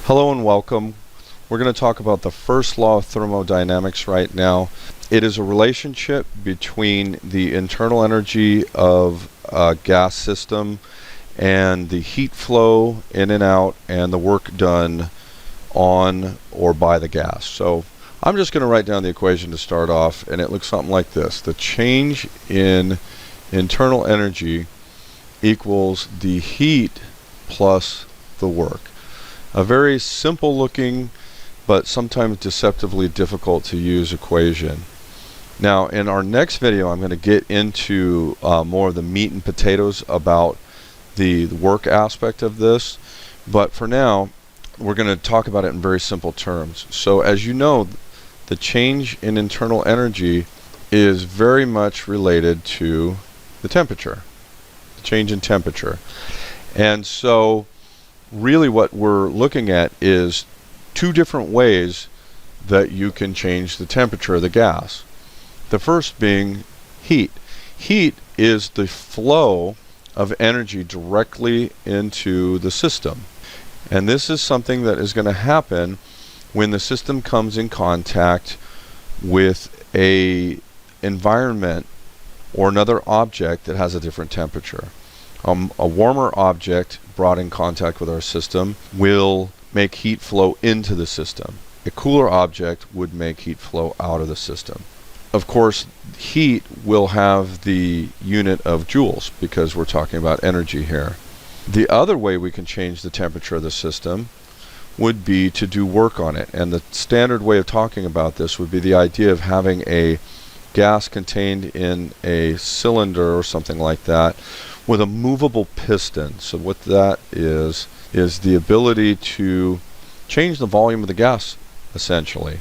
Hello and welcome. We're going to talk about the first law of thermodynamics right now. It is a relationship between the internal energy of a gas system and the heat flow in and out and the work done on or by the gas. So I'm just going to write down the equation to start off, and it looks something like this. The change in internal energy equals the heat plus the work. A very simple looking but sometimes deceptively difficult to use equation. Now in our next video I'm going to get into more of the meat and potatoes about the work aspect of this, but for now we're going to talk about it in very simple terms. So as you know, the change in internal energy is very much related to the temperature, the change in temperature. And so really what we're looking at is two different ways that you can change the temperature of the gas. The first being heat. Heat is the flow of energy directly into the system. And this is something that is going to happen when the system comes in contact with a environment or another object that has a different temperature. A warmer object brought in contact with our system will make heat flow into the system. A cooler object would make heat flow out of the system. Of course, heat will have the unit of joules because we're talking about energy here. The other way we can change the temperature of the system would be to do work on it. And the standard way of talking about this would be the idea of having a gas contained in a cylinder or something like that with a movable piston. So what that is the ability to change the volume of the gas, essentially.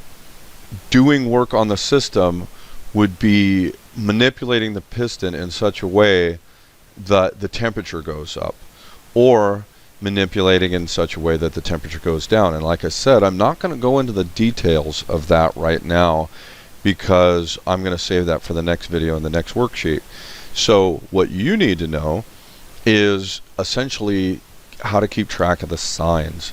Doing work on the system would be manipulating the piston in such a way that the temperature goes up, or manipulating in such a way that the temperature goes down. And like I said, I'm not going to go into the details of that right now because I'm going to save that for the next video and the next worksheet. So what you need to know is essentially how to keep track of the signs.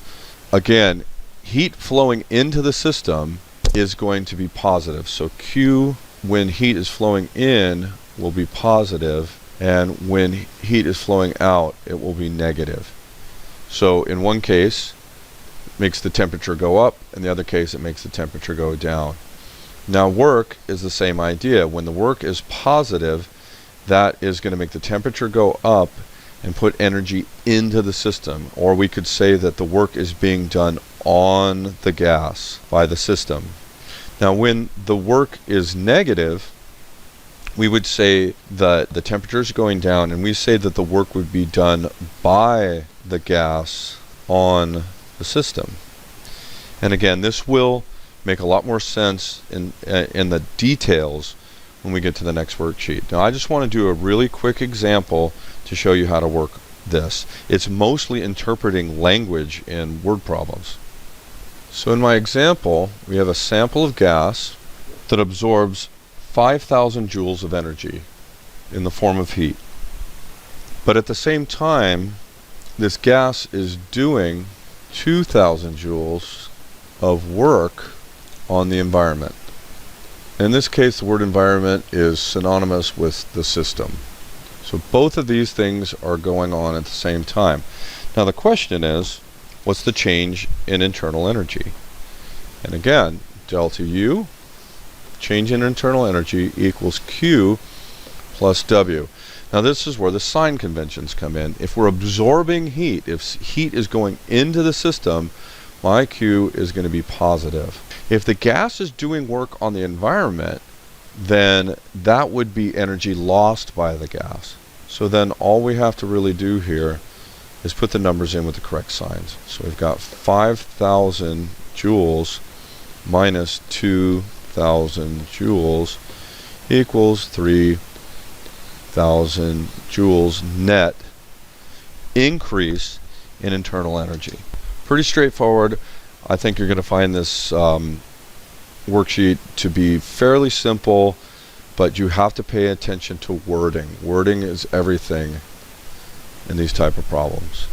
Again, heat flowing into the system is going to be positive. So Q, when heat is flowing in, will be positive, and when heat is flowing out, it will be negative. So in one case, it makes the temperature go up, in the other case, it makes the temperature go down. Now work is the same idea. When the work is positive, that is going to make the temperature go up and put energy into the system. Or we could say that the work is being done on the gas by the system. Now when the work is negative, we would say that the temperature is going down, and we say that the work would be done by the gas on the system. And again, this will make a lot more sense in the details when we get to the next worksheet. Now I just want to do a really quick example to show you how to work this. It's mostly interpreting language in word problems. So in my example, we have a sample of gas that absorbs 5,000 joules of energy in the form of heat. But at the same time, this gas is doing 2,000 joules of work on the environment. In this case, the word environment is synonymous with the system. So both of these things are going on at the same time. Now the question is, what's the change in internal energy? And again, delta U, change in internal energy, equals Q plus W. Now this is where the sign conventions come in. If we're absorbing heat, if heat is going into the system, my Q is going to be positive. If the gas is doing work on the environment, then that would be energy lost by the gas. So then all we have to really do here is put the numbers in with the correct signs. So we've got 5,000 joules minus 2,000 joules equals 3,000 joules net increase in internal energy. Pretty straightforward. I think you're going to find this worksheet to be fairly simple, but you have to pay attention to wording. Wording is everything in these type of problems.